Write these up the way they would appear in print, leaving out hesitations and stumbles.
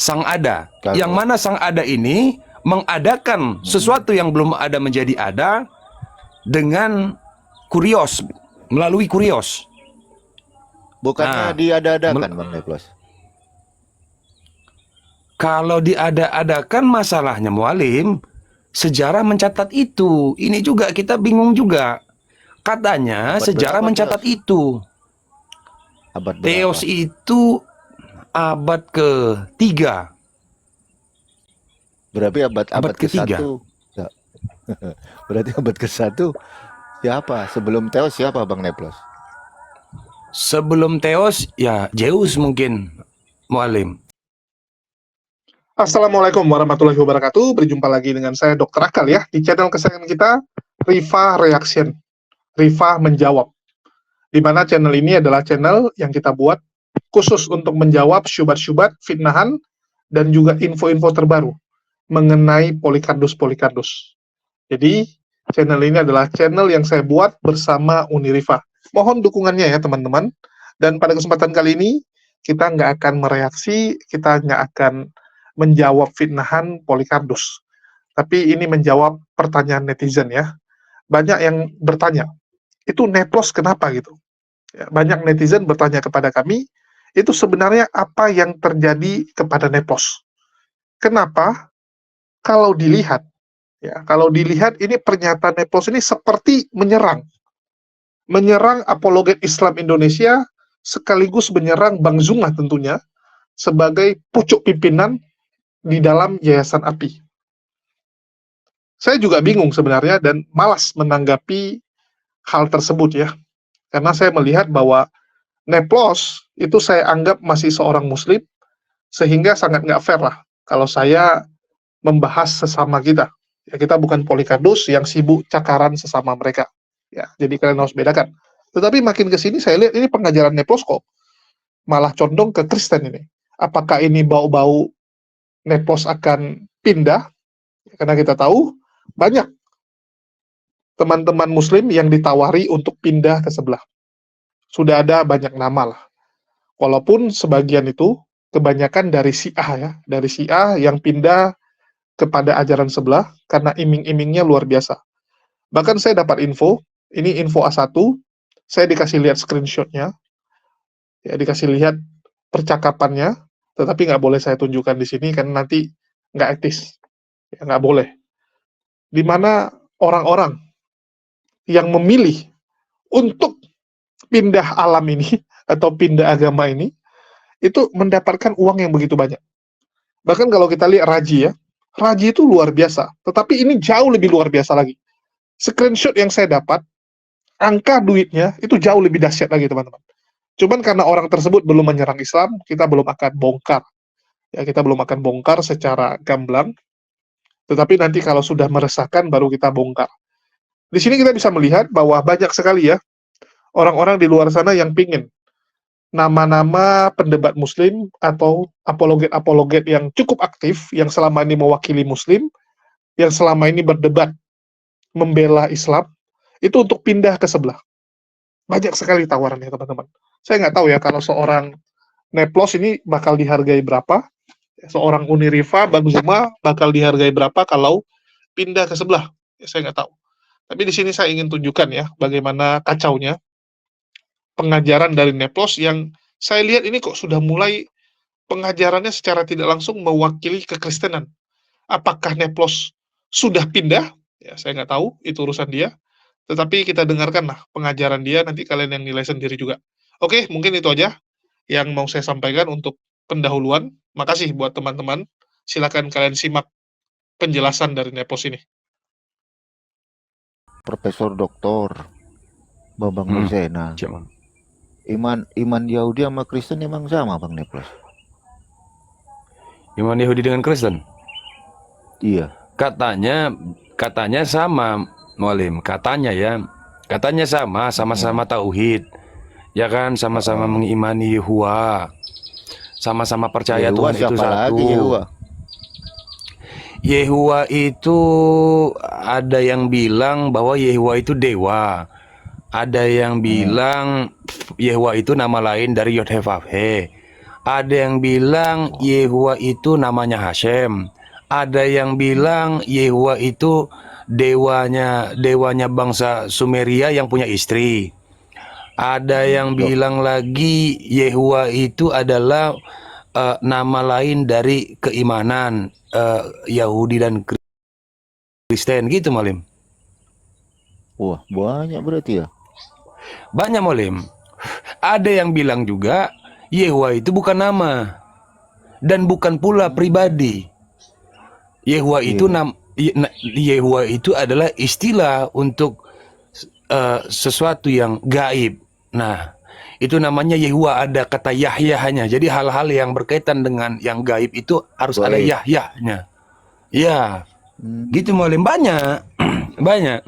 sang ada. Kagum. Yang mana sang ada ini mengadakan sesuatu yang belum ada menjadi ada dengan kurios, melalui kurios. Bukannya Nah, diada-adakan Bang Neplos? kalau diada-adakan masalahnya Mualim, sejarah mencatat itu. Ini juga kita bingung juga. Katanya Abad sejarah berapa, mencatat Teos? itu. Abad Teos berapa? itu abad ke-3. Berarti abad Abad ke-1. ke-3. Ya. Berarti abad ke-1 siapa? Sebelum Teos siapa Bang Neplos? Sebelum Teos ya Zeus mungkin, Mualim. Assalamualaikum warahmatullahi wabarakatuh. Berjumpa lagi dengan saya Dr. Akal ya di channel kesayangan kita, Rifa Reaction. Rifa menjawab. Di mana channel ini adalah channel yang kita buat khusus untuk menjawab syubhat-syubhat, fitnahan, dan juga info-info terbaru mengenai Polikardus. Jadi, channel ini adalah channel yang saya buat bersama Unirifa. Mohon dukungannya ya teman-teman. Dan pada kesempatan kali ini, kita nggak akan mereaksi, kita nggak akan menjawab fitnahan Polikardus. Tapi ini menjawab pertanyaan netizen ya. Banyak yang bertanya, itu Neplos kenapa gitu? Ya, banyak netizen bertanya kepada kami, itu sebenarnya apa yang terjadi kepada Neplos? Kenapa? Kalau dilihat, ini pernyataan Neplos ini seperti menyerang apologet Islam Indonesia sekaligus menyerang Bang Zuma tentunya sebagai pucuk pimpinan di dalam Yayasan API. Saya juga bingung sebenarnya dan malas menanggapi hal tersebut ya. Karena saya melihat bahwa Neplos itu saya anggap masih seorang muslim, sehingga sangat nggak fair lah kalau saya membahas sesama kita. Ya, kita bukan Polikardus yang sibuk cakaran sesama mereka. Ya, jadi kalian harus bedakan. Tetapi makin ke sini saya lihat ini pengajaran Neplos kok malah condong ke Kristen ini. Apakah ini bau-bau Neplos akan pindah? Karena kita tahu banyak teman-teman muslim yang ditawari untuk pindah ke sebelah. Sudah ada banyak nama lah. Walaupun sebagian itu kebanyakan dari Syiah ya, dari Syiah yang pindah kepada ajaran sebelah karena iming-imingnya luar biasa. Bahkan saya dapat info, ini info A1, saya dikasih lihat screenshotnya, ya dikasih lihat percakapannya, tetapi nggak boleh saya tunjukkan di sini karena nanti nggak etis, ya nggak boleh. Di mana orang-orang yang memilih untuk pindah alam ini atau pindah agama ini itu mendapatkan uang yang begitu banyak. Bahkan kalau kita lihat Raji ya, Raji itu luar biasa, tetapi ini jauh lebih luar biasa lagi. Screenshot yang saya dapat, angka duitnya itu jauh lebih dahsyat lagi teman-teman. Cuman karena orang tersebut belum menyerang Islam, kita belum akan bongkar. Ya, kita belum akan bongkar secara gamblang, tetapi nanti kalau sudah meresahkan baru kita bongkar. Di sini kita bisa melihat bahwa banyak sekali ya orang-orang di luar sana yang pingin nama-nama pendebat muslim atau apologet-apologet yang cukup aktif, yang selama ini mewakili muslim, yang selama ini berdebat membela Islam, itu untuk pindah ke sebelah. Banyak sekali tawarannya teman-teman. Saya nggak tahu ya kalau seorang Neplos ini bakal dihargai berapa, seorang Unirifa, Bang Zuma bakal dihargai berapa kalau pindah ke sebelah. Ya, saya nggak tahu. Tapi di sini saya ingin tunjukkan ya bagaimana kacaunya pengajaran dari Neplos yang saya lihat ini kok sudah mulai pengajarannya secara tidak langsung mewakili kekristenan. Apakah Neplos sudah pindah? Ya, saya nggak tahu, itu urusan dia. Tetapi kita dengarkanlah pengajaran dia, nanti kalian yang nilai sendiri juga. Oke, mungkin itu aja yang mau saya sampaikan untuk pendahuluan. Makasih buat teman-teman. Silakan kalian simak penjelasan dari Neplos ini. Profesor Doktor Bambang Nurzaina. Siapa? Iman Yahudi sama Kristen emang sama Bang Neplos? Iman Yahudi dengan Kristen? Iya. Katanya sama, Mualim. Katanya ya. Katanya sama-sama tauhid. Ya kan, sama-sama mengimani Yehua. Sama-sama percaya Yehua Tuhan itu siapa satu. lagi Yehua? Yehua itu ada yang bilang bahwa Yehua itu dewa. Ada yang bilang Yehua itu nama lain dari Yod-Heh-Vav-Heh. Ada yang bilang Yehuwa itu namanya Hashem. Ada yang bilang Yehuwa itu dewanya bangsa Sumeria yang punya istri. Ada yang Loh, bilang lagi Yehuwa itu adalah nama lain dari keimanan Yahudi dan Kristen gitu, Malim. wah banyak berarti ya. Banyak, Malim. Ada yang bilang juga Yehuwa itu bukan nama dan bukan pula pribadi. Yehuwa itu Iya. Yehuwa itu adalah istilah untuk sesuatu yang gaib. Nah, itu namanya Yehuwa, ada kata Yahya-nya. Jadi hal-hal yang berkaitan dengan yang gaib itu harus ada Goib. Yahya-nya. Ya, Hmm. gitu Mualim. Banyak. Banyak.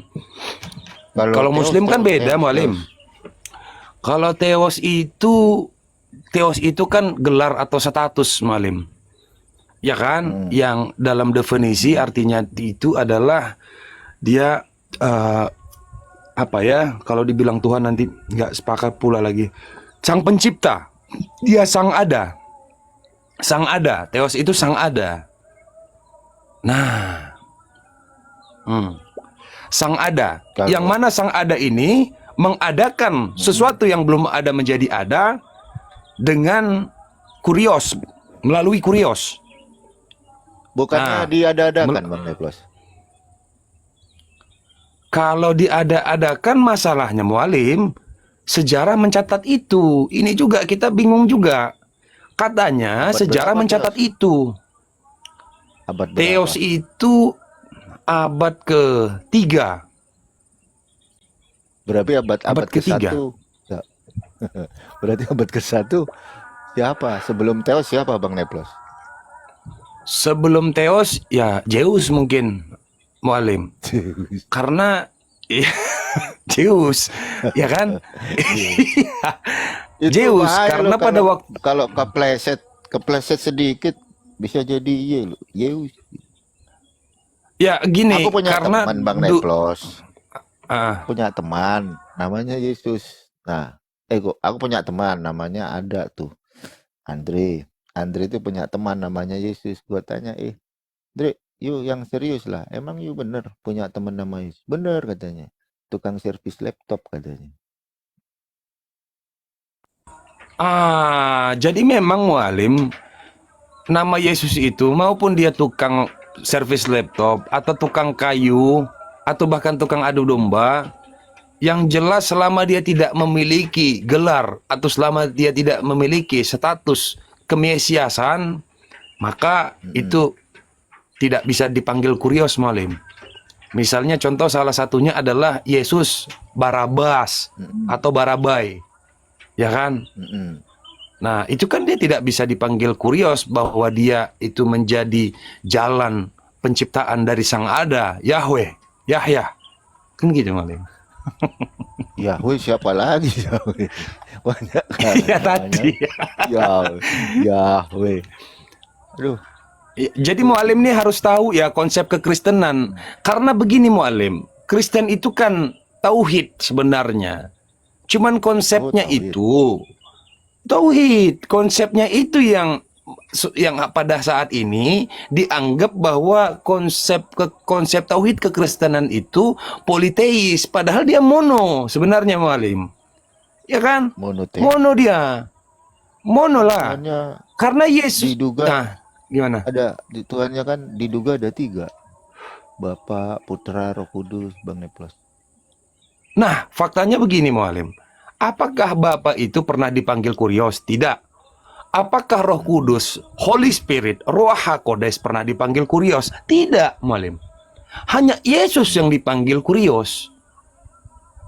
Kalau Teos, Muslim kan beda, Mualim. teos. Kalau Teos itu kan gelar atau status, Mualim. Ya kan? Yang dalam definisi artinya itu adalah dia apa ya? Kalau dibilang Tuhan nanti nggak sepakat pula lagi. Sang pencipta. Dia sang ada. Sang ada. Teos itu sang ada. Nah, sang ada. Yang mana sang ada ini mengadakan sesuatu yang belum ada menjadi ada dengan kurios, melalui kurios. Bukannya Nah, diada-adakan Bang Neplos? Kalau diada-adakan masalahnya Mualim, sejarah mencatat itu. Ini juga kita bingung juga. Katanya Abad sejarah berapa mencatat Teos? itu. Abad Teos berapa? itu abad ke-3. Berarti abad Abad ke-3. ke-1. Ya. Berarti abad ke-1 siapa? Sebelum Teos siapa Bang Neplos? Sebelum Teos ya Zeus mungkin, Mualim. Karena Zeus, ya kan? Itu Zeus, bahaya karena loh pada waktu kalau kepleset sedikit bisa jadi Yeus. ya gini, Aku punya karena teman Bang Neplos. ah, Punya teman namanya Yesus. Nah, aku punya teman namanya ada tuh Andre. Andre itu punya teman namanya Yesus. Gua tanya, Andre, yuk yang serius lah. Emang yuk bener punya teman nama Yesus? Bener katanya. Tukang servis laptop katanya. jadi memang Mualim, nama Yesus itu maupun dia tukang servis laptop atau tukang kayu atau bahkan tukang adu domba, yang jelas selama dia tidak memiliki gelar atau selama dia tidak memiliki status kemesiasan, maka itu tidak bisa dipanggil kurios, Mualim. Misalnya contoh salah satunya adalah Yesus Barabas atau Barabai, ya kan? Nah, itu kan dia tidak bisa dipanggil kurios bahwa dia itu menjadi jalan penciptaan dari sang ada, Yahweh, Yahya. Kan gitu, Malim. Yahweh siapa lagi Yahweh? Banyak kan Ya namanya. tadi. Yahweh. Aduh, Jadi Mualim ini harus tahu ya konsep kekristenan. Karena begini Mualim, Kristen itu kan tauhid sebenarnya. Cuman konsepnya tauhid. itu tauhid, konsepnya itu yang pada saat ini dianggap bahwa konsep tauhid kekristenan itu politeis, padahal dia mono sebenarnya Mualim. Ya kan? monoteis. Mono dia. Mono lah. Tuhannya Karena Yesus diduga nah, gimana? Tuhannya kan diduga ada 3. Bapa, Putra, Roh Kudus, Bang Neplos. Nah, faktanya begini Mualim. Apakah Bapa itu pernah dipanggil kurios? Tidak. Apakah Roh Kudus, Holy Spirit, Ruach HaKodes pernah dipanggil kurios? Tidak, Mualim. Hanya Yesus yang dipanggil kurios.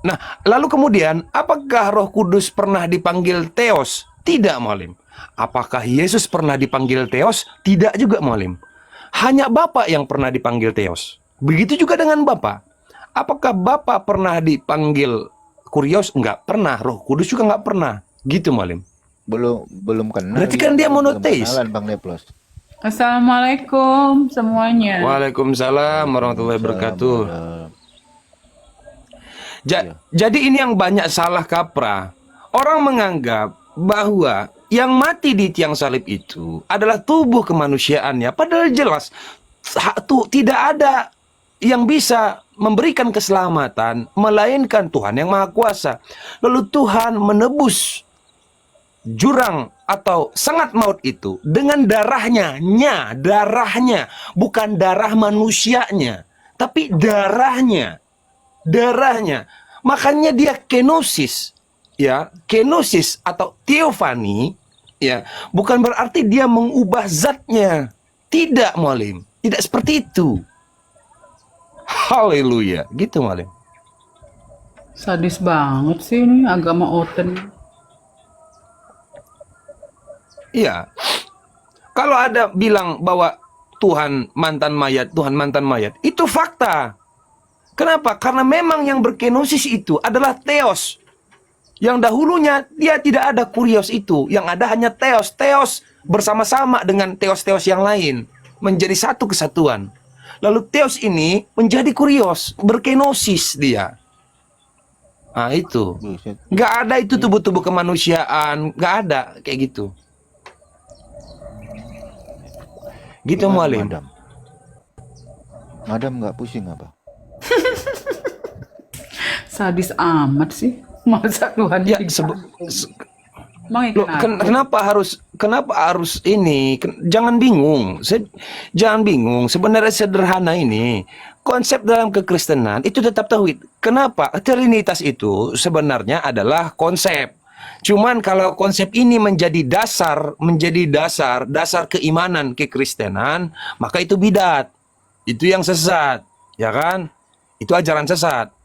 Nah, lalu kemudian, apakah Roh Kudus pernah dipanggil Theos? Tidak, Mualim. Apakah Yesus pernah dipanggil Theos? Tidak juga, Mualim. Hanya Bapa yang pernah dipanggil Theos. Begitu juga dengan Bapa. Apakah Bapa pernah dipanggil kurios? Enggak pernah. Roh Kudus juga enggak pernah. Gitu, Mualim. Belum kenal. Berarti kan dia monoteis. Belum kenalan, Bang Neplos. Assalamualaikum semuanya. Waalaikumsalam warahmatullahi wabarakatuh. Iya. Jadi ini yang banyak salah kaprah. Orang menganggap bahwa yang mati di tiang salib itu adalah tubuh kemanusiaannya. Padahal jelas tidak ada yang bisa memberikan keselamatan melainkan Tuhan yang Maha Kuasa. Lalu Tuhan menebus jurang atau sangat maut itu dengan darahnya, darahnya, bukan darah manusianya, tapi darahnya. Makanya dia kenosis, ya, kenosis atau teofani, ya, bukan berarti dia mengubah zatnya. Tidak, Mualim. Tidak seperti itu. Haleluya, gitu, Mualim. Sadis banget sih ini agama Oten. Iya. Kalau ada bilang bahwa Tuhan mantan mayat, itu fakta. Kenapa? Karena memang yang berkenosis itu adalah theos. Yang dahulunya dia tidak ada kurios itu, yang ada hanya theos. Theos bersama-sama dengan theos-theos yang lain, menjadi satu kesatuan. Lalu theos ini menjadi kurios, berkenosis dia. Nah itu. Buset. Nggak ada itu tubuh-tubuh kemanusiaan, nggak ada kayak gitu. Gitu, Gimana, Mualim. Madam nggak pusing apa? Sadis amat sih. Masa Tuhan Ya, diganggu? Emang Loh, kenapa harus ini? Jangan bingung. Jangan bingung. Sebenarnya sederhana ini. Konsep dalam kekristenan itu tetap tauhid. Kenapa? Trinitas itu sebenarnya adalah konsep. Cuman kalau konsep ini menjadi dasar keimanan kekristenan, maka itu bidat. Itu yang sesat, ya kan? Itu ajaran sesat.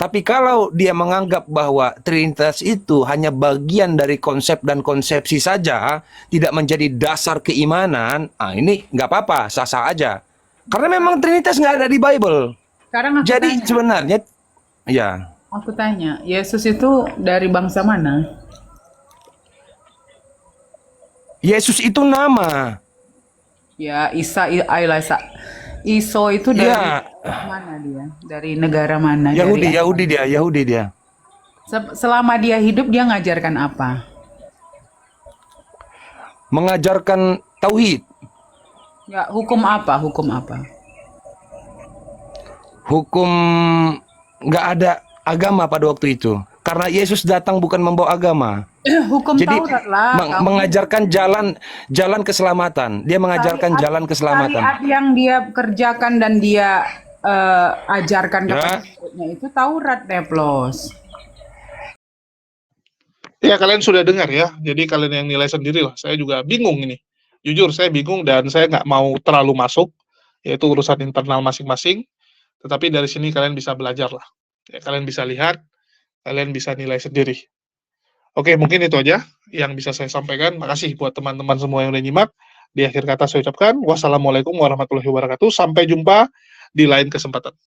Tapi kalau dia menganggap bahwa Trinitas itu hanya bagian dari konsep dan konsepsi saja, tidak menjadi dasar keimanan, ini nggak apa-apa, sah-sah aja. Karena memang Trinitas nggak ada di Bible. Sekarang Jadi sebenarnya, ya, aku tanya, Yesus itu dari bangsa mana? Yesus itu nama. Ya, Iso itu dari Ya, mana dia? Dari negara mana? Yahudi, Dari Yahudi dia. Selama dia hidup dia ngajarkan apa? Mengajarkan tauhid. Ya, hukum apa? Hukum apa? Hukum nggak ada agama pada waktu itu. Karena Yesus datang bukan membawa agama. Hukum Jadi Taurat lah. Kamu mengajarkan jalan keselamatan. Dia mengajarkan jalan keselamatan. syariat yang dia kerjakan dan dia ajarkan Ya. kepada muridnya itu Taurat, Neplos. Ya, kalian sudah dengar ya. Jadi kalian yang nilai sendiri lah. Saya juga bingung ini. Jujur, saya bingung dan saya nggak mau terlalu masuk. Yaitu urusan internal masing-masing. Tetapi dari sini kalian bisa belajar lah. Ya, kalian bisa lihat, kalian bisa nilai sendiri. Oke, mungkin itu aja yang bisa saya sampaikan. Makasih buat teman-teman semua yang udah nyimak. Di akhir kata saya ucapkan, wassalamualaikum warahmatullahi wabarakatuh. Sampai jumpa di lain kesempatan.